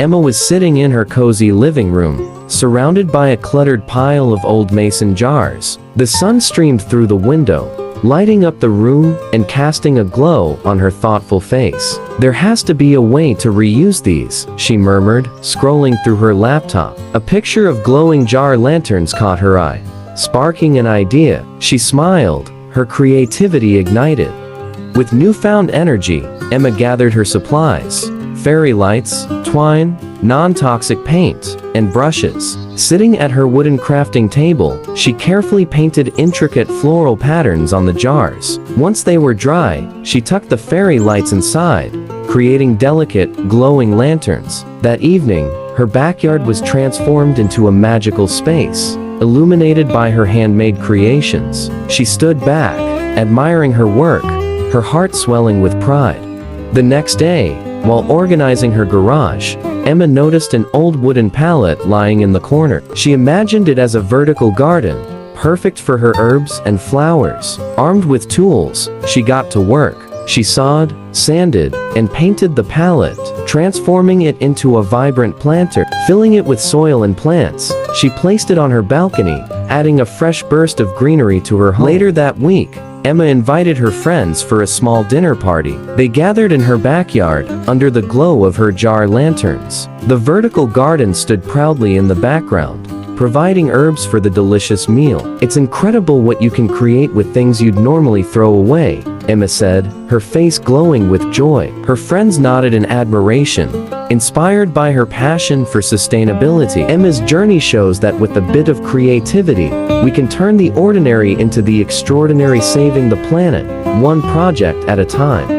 Emma was sitting in her cozy living room, surrounded by a cluttered pile of old mason jars. The sun streamed through the window, lighting up the room and casting a glow on her thoughtful face. "There has to be a way to reuse these," she murmured, scrolling through her laptop. A picture of glowing jar lanterns caught her eye. Sparking an idea, she smiled, her creativity ignited. With newfound energy, Emma gathered her supplies: fairy lights, twine, non-toxic paint, and brushes. Sitting at her wooden crafting table, she carefully painted intricate floral patterns on the jars. Once they were dry, she tucked the fairy lights inside, creating delicate, glowing lanterns. That evening, her backyard was transformed into a magical space, illuminated by her handmade creations. She stood back, admiring her work, her heart swelling with pride. The next day, while organizing her garage, Emma noticed an old wooden pallet lying in the corner. She imagined it as a vertical garden, perfect for her herbs and flowers. Armed with tools, she got to work. She sawed, sanded, and painted the pallet, transforming it into a vibrant planter. Filling it with soil and plants, she placed it on her balcony, adding a fresh burst of greenery to her home. Later that week, Emma invited her friends for a small dinner party. They gathered in her backyard, under the glow of her jar lanterns. The vertical garden stood proudly in the background, providing herbs for the delicious meal. "It's incredible what you can create with things you'd normally throw away," Emma said, her face glowing with joy. Her friends nodded in admiration, inspired by her passion for sustainability. Emma's journey shows that with a bit of creativity, we can turn the ordinary into the extraordinary, saving the planet, one project at a time.